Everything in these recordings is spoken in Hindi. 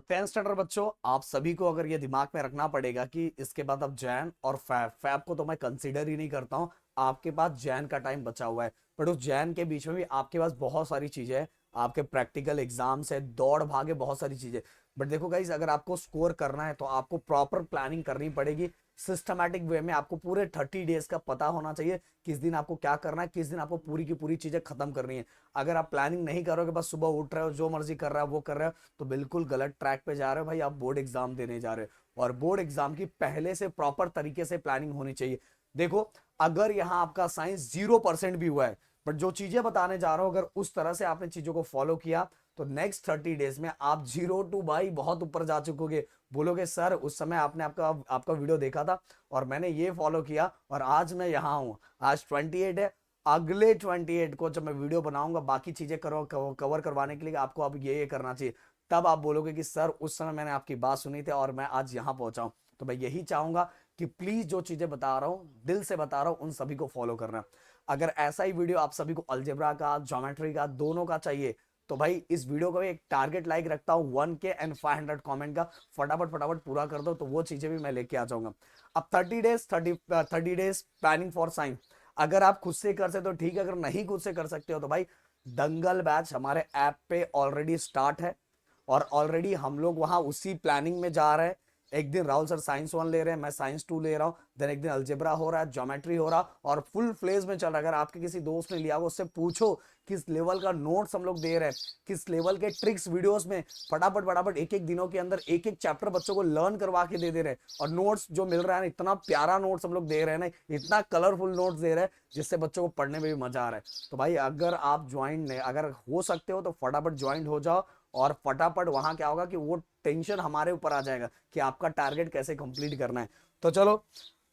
टेंथ स्टैंडर्ड बच्चों, आप सभी को अगर ये दिमाग में रखना पड़ेगा कि इसके बाद अब जैन और फैब फैब को तो मैं कंसीडर ही नहीं करता हूँ। आपके पास जैन का टाइम बचा हुआ है, बट उस जैन के बीच में भी आपके पास बहुत सारी चीजें हैं। आपके प्रैक्टिकल एग्जाम्स है, दौड़ भागे, बहुत सारी चीजें। बट देखो गाइज, अगर आपको स्कोर करना है तो आपको प्रॉपर प्लानिंग करनी पड़ेगी। सिस्टमैटिक वे में आपको पूरे 30 डेज का पता होना चाहिए, किस दिन आपको क्या करना है, किस दिन आपको पूरी की पूरी चीजें खत्म करनी है। अगर आप प्लानिंग नहीं करोगे, बस सुबह उठ रहे हो, जो मर्जी कर रहा है वो कर रहे हो, तो बिल्कुल गलत ट्रैक पे जा रहे हो भाई। आप बोर्ड एग्जाम देने जा रहे हो और बोर्ड एग्जाम की पहले से प्रॉपर तरीके से प्लानिंग होनी चाहिए। देखो, अगर यहाँ आपका साइंस 0% भी हुआ है, बट जो चीजें बताने जा रहा हूं अगर उस तरह से आपने चीजों को फॉलो किया, तो नेक्स्ट 30 डेज में आप 0 to भाई बहुत ऊपर जा चुकोगे। बोलोगे सर उस समय आपने आपका आपका वीडियो देखा था और मैंने ये फॉलो किया और आज मैं यहाँ हूँ। आज 28 है, अगले 28 को जब मैं वीडियो बनाऊंगा बाकी चीजें कवर करवाने के लिए, आपको अब ये करना चाहिए। तब आप बोलोगे कि सर उस समय मैंने आपकी बात सुनी थी और मैं आज यहाँ पहुंचा हूं। तो मैं यही चाहूंगा कि प्लीज जो चीजें बता रहा हूँ, दिल से बता रहा हूँ, उन सभी को फॉलो करना। अगर ऐसा ही वीडियो आप सभी को अलजेब्रा का, ज्योमेट्री का, दोनों का चाहिए, तो भाई इस वीडियो को एक टारगेट लाइक रखता हूँ 1K एंड 500 कमेंट का। फटाफट फटाफट पूरा कर दो तो वो चीजें भी मैं लेके आ जाऊंगा। अब 30 डेज प्लानिंग फॉर साइंस। अगर आप खुद से कर सकते हो ठीक है, अगर नहीं खुद से कर सकते हो तो भाई दंगल बैच हमारे ऐप पे ऑलरेडी स्टार्ट है और ऑलरेडी हम लोग वहां उसी प्लानिंग में जा रहे हैं। एक दिन राहुल सर साइंस 1 ले रहे हैं, मैं साइंस 2 ले रहा हूं, देन एक दिन अलजेब्रा हो रहा है, ज्योमेट्री हो रहा और फुल फ्लेज में चल रहा है। अगर आपके किसी दोस्त ने लिया हो उससे पूछो किस लेवल का नोट्स हम लोग दे रहे हैं, किस लेवल के ट्रिक्स वीडियोस में फटाफट फटाफट एक एक दिनों के अंदर एक एक चैप्टर बच्चों को लर्न करवा के दे रहे हैं। और नोट्स जो मिल रहा है ना, इतना प्यारा नोट्स हम लोग दे रहे हैं ना, इतना कलरफुल नोट्स दे रहे हैं जिससे बच्चों को पढ़ने में भी मजा आ रहा है। तो भाई अगर आप ज्वाइन अगर हो सकते हो तो फटाफट ज्वाइन हो जाओ और फटाफट वहां क्या होगा कि वो टेंशन हमारे ऊपर आ जाएगा कि आपका टारगेट कैसे कंप्लीट करना है। तो चलो,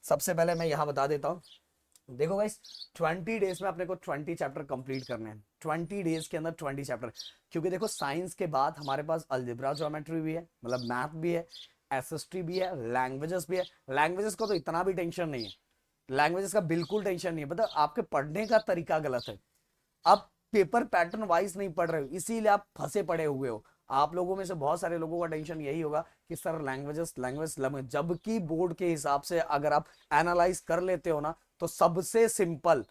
सबसे पहले मैं यहां बता देता हूं। देखो गाइस, 20 डेज में अपने को 20 चैप्टर कंप्लीट करने हैं। 20 डेज के अंदर 20 चैप्टर। क्योंकि देखो साइंस के बाद हमारे पास अलजेब्रा ज्योमेट्री भी है, मतलब मैथ भी है, एसएसटी भी है, लैंग्वेजेस भी है। लैंग्वेजेस को तो इतना भी टेंशन नहीं है, लैंग्वेजेस का बिल्कुल टेंशन नहीं है, मतलब आपके पढ़ने का तरीका गलत है। आप पेपर पैटर्न वाइज नहीं पढ़ रहे हो, इसीलिए आप फंसे पड़े हुए हो। आप लोगों में से बहुत सारे लोगों का टेंशन यही होगा कि सर लैंग्वेजेस लैंग्वेज लैंग्वेज, जबकि बोर्ड के हिसाब से अगर आप एनालाइज कर लेते हो ना, तो सबसे सिंपल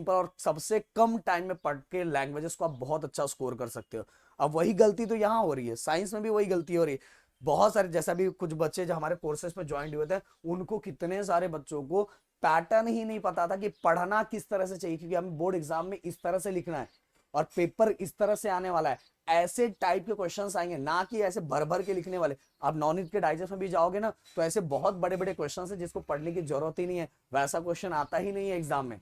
और सबसे कम टाइम में पढ़ के लैंग्वेजेस को आप बहुत अच्छा स्कोर कर सकते हो। अब वही गलती तो यहाँ हो रही है, साइंस में भी वही गलती हो रही है। बहुत सारे, जैसा भी कुछ बच्चे जो हमारे कोर्सेज में ज्वाइन हुए थे, उनको कितने सारे बच्चों को पैटर्न ही नहीं पता था कि पढ़ना किस तरह से चाहिए, क्योंकि हमें बोर्ड एग्जाम में इस तरह से लिखना है और पेपर इस तरह से आने वाला है। ऐसे टाइप के क्वेश्चंस आएंगे, ना कि ऐसे भर भर के लिखने वाले। आप नॉन के डाइजेस्ट में भी जाओगे ना, तो ऐसे बहुत बड़े बड़े क्वेश्चन है जिसको पढ़ने की जरूरत ही नहीं है, वैसा क्वेश्चन आता ही नहीं है एग्जाम में।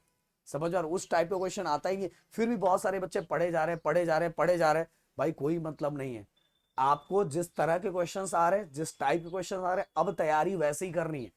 समझ, और उस टाइप का क्वेश्चन आता ही नहीं। फिर भी बहुत सारे बच्चे पढ़े जा रहे हैं, पढ़े जा रहे हैं, पढ़े जा रहे हैं। भाई कोई मतलब नहीं है। आपको जिस तरह के क्वेश्चंस आ रहे हैं, जिस टाइप के क्वेश्चंस आ रहे हैं, अब तैयारी वैसे ही करनी है।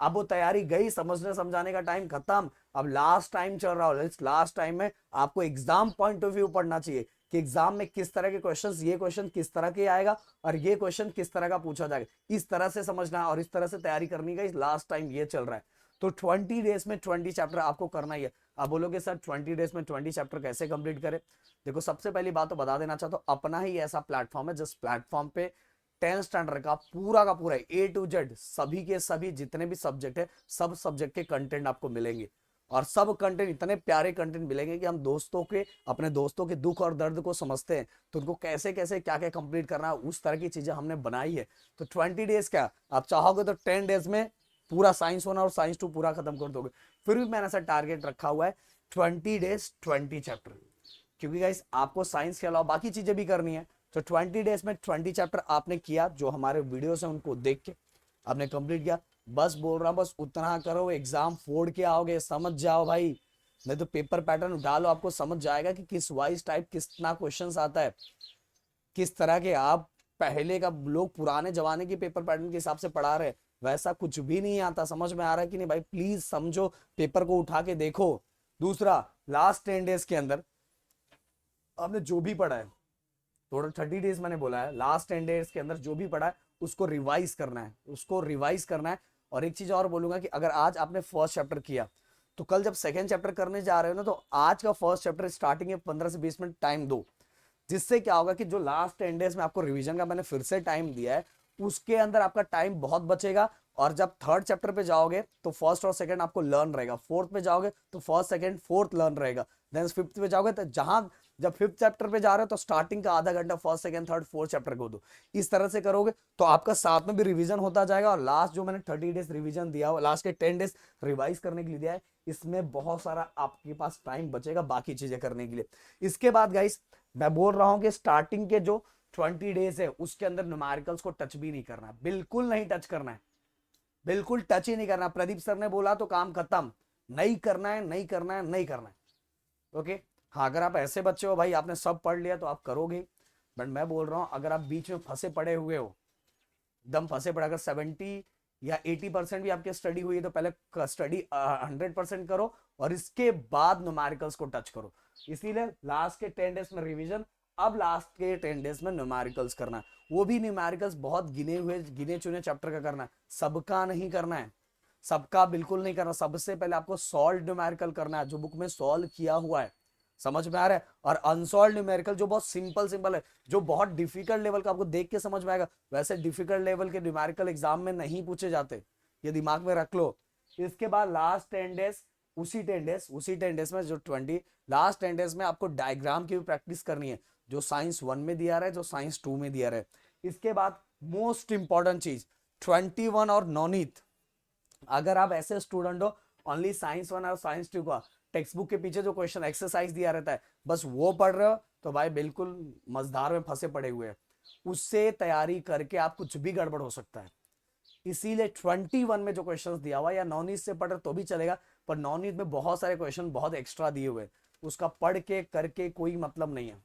अब वो तैयारी गई, समझने समझाने का टाइम खत्म। अब लास्ट टाइम चल रहा हो, इस लास्ट टाइम में आपको एग्जाम पॉइंट ऑफ व्यू पढ़ना चाहिए कि एग्जाम में किस तरह के क्वेश्चंस, ये क्वेश्चन किस तरह के आएगा और ये क्वेश्चन किस तरह का पूछा जाएगा। इस तरह से समझना है और इस तरह से तैयारी करनी है। लास्ट टाइम ये चल रहा है। तो 20 डेज में 20 चैप्टर आपको करना ही है। आप बोलोगे सर 20 डेज में 20 चैप्टर कैसे कंप्लीट करें? देखो, सबसे पहली बात तो बता देना चाहता हूँ, अपना ही ऐसा प्लेटफॉर्म है जिस प्लेटफॉर्म पे 10th स्टैंडर्ड का पूरा A to Z सभी के सभी जितने भी सब्जेक्ट है, सब सब्जेक्ट के कंटेंट आपको मिलेंगे। और सब कंटेंट इतने प्यारे कंटेंट मिलेंगे कि हम अपने दोस्तों के दुख और दर्द को समझते हैं, तो उनको कैसे कैसे क्या क्या कंप्लीट करना है, उस तरह की चीजें हमने बनाई है। तो 20 डेज क्या, आप चाहोगे तो 10 डेज में पूरा साइंस 1 और साइंस 2 पूरा खत्म कर दोगे। फिर भी मैंने ऐसा टारगेट रखा हुआ है 20 डेज 20 चैप्टर, क्योंकि गाइस आपको साइंस के अलावा बाकी चीजें भी करनी है। तो 20 डेज में 20 चैप्टर आपने किया, जो हमारे वीडियोस हैं उनको देख के आपने कंप्लीट किया। बस बोल रहा हूं, बस उतना करो, एग्जाम फोड़ के आओगे, समझ जाओ भाई। नहीं तो पेपर पैटर्न उठा लो, आपको समझ जाएगा कि किस वाइज टाइप कितना क्वेश्चंस आता है, किस तरह के। आप पहले का लोग पुराने जमाने की पेपर पैटर्न के हिसाब से पढ़ा रहे, वैसा कुछ भी नहीं आता। समझ में आ रहा है कि नहीं भाई? प्लीज समझो, पेपर को उठा के देखो। दूसरा, लास्ट 10 डेज के अंदर आपने जो भी पढ़ा है, टोटल 30 डेज मैंने बोला है, लास्ट 10 डेज के अंदर जो भी पढ़ा है उसको रिवाइज करना है, उसको रिवाइज करना है। और एक चीज और बोलूंगा कि अगर आज आपने फर्स्ट चैप्टर किया, तो कल जब सेकंड चैप्टर करने जा रहे हो ना, तो आज का फर्स्ट चैप्टर स्टार्टिंग में 15 से 20 मिनट टाइम दो। जिससे क्या होगा कि जो लास्ट 10 डेज में आपको रिवीजन का मैंने फिर से टाइम दिया है, उसके अंदर आपका टाइम बहुत बचेगा। और जब थर्ड चैप्टर पे जाओगे तो फर्स्ट और सेकंड आपको लर्न रहेगा, फोर्थ पे जाओगे तो फर्स्ट सेकंड फोर्थ लर्न रहेगा, देन फिफ्थ पे जाओगे तो जहां जब फिफ्थ चैप्टर पे जा रहे हो तो स्टार्टिंग का आधा घंटा first second third fourth chapter को दो। इस तरह से करोगे तो आपका साथ में भी रिवीजन होता जाएगा। और लास्ट जो मैंने 30 डेज रिवीजन दिया हुआ, लास्ट के 10 डेज रिवाइज करने के लिए दिया है, इसमें बहुत सारा आपके पास टाइम बचेगा बाकी चीजें करने के लिए। इसके बाद गाइस मैं बोल रहा हूं कि स्टार्टिंग के जो 20 डेज है उसके अंदर न्यूमेरिकल्स को टच भी नहीं करना है, बिल्कुल नहीं टच करना है, बिल्कुल टच ही नहीं करना। प्रदीप सर ने बोला तो काम खत्म, नहीं करना है, नहीं करना है, नहीं करना है। ओके, हाँ अगर आप ऐसे बच्चे हो भाई आपने सब पढ़ लिया तो आप करोगे, बट मैं बोल रहा हूं अगर आप बीच में फंसे पड़े हुए हो, एकदम फंसे पड़े, अगर 70 या 80% भी आपकी स्टडी हुई है तो पहले स्टडी 100% करो और इसके बाद न्यूमेरिकल्स को टच करो। इसीलिए लास्ट के 10 डेज में रिवीजन, अब लास्ट के 10 डेज में न्यूमेरिकल्स करना है, वो भी न्यूमेरिकल्स बहुत गिने चुने चैप्टर का करना है, सबका नहीं करना है, सबका बिल्कुल नहीं करना। सबसे पहले आपको सॉल्व न्यूमेरिकल करना है जो बुक में सॉल्व किया हुआ है, समझ में आ रहा है। और अनसॉल्व न्यूमेरिकल जो बहुत सिंपल सिंपल है, जो बहुत डिफिकल्ट लेवल का आपको देख के समझ में आएगा, वैसे डिफिकल्ट लेवल के न्यूमेरिकल एग्जाम में नहीं पूछे जाते, ये दिमाग में रख लो। इसके बाद लास्ट 10 डेज, उसी 10 डेज में जो 20 लास्ट 10 डेज में आपको डायग्राम की भी प्रैक्टिस करनी है, जो साइंस 1 में दिया रहा है, जो साइंस 2 में दिया रहा है। इसके बाद मोस्ट इंपॉर्टेंट चीज 21 और नॉनीत, अगर आप ऐसे स्टूडेंट हो ओनली साइंस 1 और साइंस 2 का टेक्स्ट बुक के पीछे जो क्वेश्चन एक्सरसाइज दिया रहता है बस वो पढ़ रहे हो तो भाई बिल्कुल मझधार में फंसे पड़े हुए हैं, उससे तैयारी करके आप कुछ भी गड़बड़ हो सकता है। इसीलिए 21 में जो क्वेश्चन दिया हुआ, या नॉन ईस्ट से पढ़ रहे तो भी चलेगा, पर नॉन ईस्ट में बहुत सारे क्वेश्चन बहुत एक्स्ट्रा दिए हुए, उसका पढ़ के करके कोई मतलब नहीं है।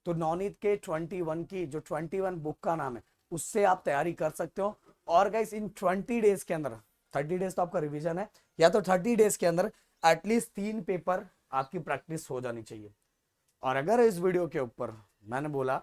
तो नॉन ईस्ट के 21 की जो 21 बुक का नाम है उससे आप तैयारी कर सकते हो। और गाइस इन 20 डेज के अंदर, 30 डेज तो आपका रिवीजन है, या तो 30 डेज के अंदर एटलीस्ट 3 पेपर आपकी प्रैक्टिस हो जानी चाहिए। और अगर इस वीडियो के ऊपर मैंने बोला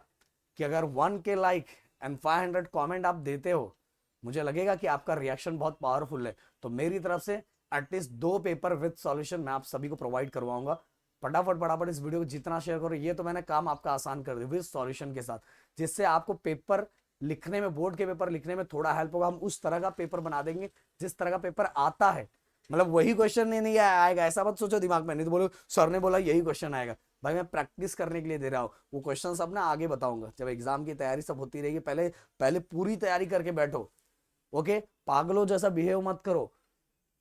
कि अगर 1K लाइक एंड 500 कमेंट आप देते हो, मुझे लगेगा कि आपका रिएक्शन बहुत पावरफुल है, तो मेरी तरफ से एटलीस्ट 2 पेपर विद सॉल्यूशन मैं आप सभी को प्रोवाइड करवाऊंगा। फटाफट इस वीडियो को जितना शेयर करो, ये तो मैंने काम आपका आसान कर दिया विद सॉल्यूशन के साथ, जिससे आपको पेपर लिखने में, बोर्ड के पेपर लिखने में थोड़ा हेल्प होगा। हम उस तरह का पेपर बना देंगे जिस तरह का पेपर आता है, मतलब वही क्वेश्चन नहीं आएगा, ऐसा मत सोचो दिमाग में, नहीं तो बोलो सर ने बोला यही क्वेश्चन आएगा। भाई मैं प्रैक्टिस करने के लिए दे रहा हूँ, वो क्वेश्चन सब ना आगे बताऊंगा जब एग्जाम की तैयारी सब होती रहेगी, पहले पहले पूरी तैयारी करके बैठो। ओके, पागलों जैसा बिहेव मत करो,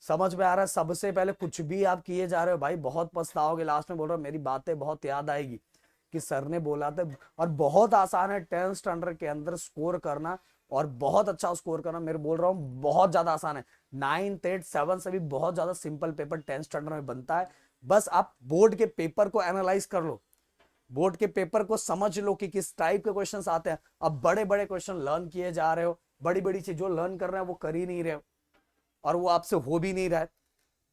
समझ में आ रहा है। सबसे पहले कुछ भी आप किए जा रहे हो भाई बहुत पछताओगे, लास्ट में बोल रहा हूँ मेरी बातें बहुत याद आएगी कि सर ने बोला था। और बहुत आसान है 10th स्टैंडर्ड के अंदर स्कोर करना, और बहुत अच्छा स्कोर करना, मेरे बोल रहा हूँ बहुत ज्यादा आसान है। 9th 8th 7th से भी बहुत ज्यादा सिंपल पेपर 10th स्टैंडर्ड में बनता है। बस आप बोर्ड के पेपर को एनालाइज कर लो, बोर्ड के पेपर को समझ लो कि किस टाइप के क्वेश्चंस आते हैं। अब बड़े बड़े क्वेश्चन लर्न किए जा रहे हो, बड़ी बड़ी चीज जो लर्न कर रहे हैं वो कर ही नहीं रहे हो, और वो आपसे हो भी नहीं रहा है,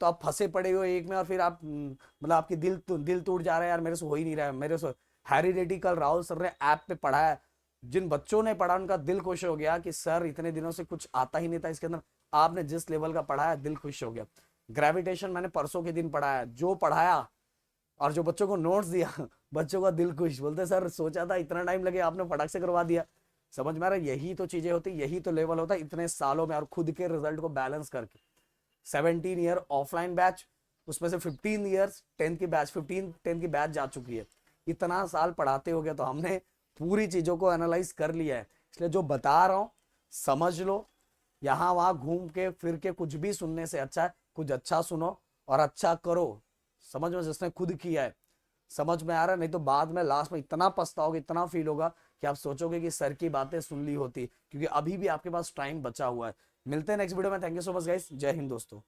तो आप फंसे पड़े हो एक में, और फिर आप मतलब आपकी दिल टूट जा रहा है, यार मेरे से हो ही नहीं रहा है मेरे से। हैरी कल राहुल सर ने ऐप पे पढ़ाया, जिन बच्चों ने पढ़ा उनका दिल खुश हो गया कि सर इतने दिनों से कुछ आता ही नहीं था इसके अंदर, आपने जिस लेवल का पढ़ाया दिल खुश हो गया। ग्रेविटेशन मैंने परसों के दिन पढ़ाया, जो पढ़ाया और जो बच्चों को नोट्स दिया बच्चों का दिल खुश, बोलते सर सोचा था इतना टाइम लगे, आपने फटाक से करवा दिया। समझ में आ रहा है, यही तो चीजें होती, यही तो लेवल होता है इतने सालों में, और खुद के रिजल्ट को बैलेंस करके। 17 ईयर ऑफलाइन बैच, उसमें से 15 ईयर्स 10th की बैच, 15 10th की बैच जा चुकी है। इतना साल पढ़ाते हो गया तो हमने पूरी चीजों को एनालाइज कर लिया है, इसलिए जो बता रहा हूं समझ लो। यहाँ वहां घूम के फिर के कुछ भी सुनने से अच्छा है कुछ अच्छा सुनो और अच्छा करो, समझ में, जिसने खुद किया है। समझ में आ रहा है, नहीं तो बाद में लास्ट में इतना पछताओगे, इतना फील होगा कि आप सोचोगे कि सर की बातें सुन ली होती, क्योंकि अभी भी आपके पास टाइम बचा हुआ है। मिलते हैं नेक्स्ट वीडियो में, thank you so much guys, जय हिंद दोस्तों।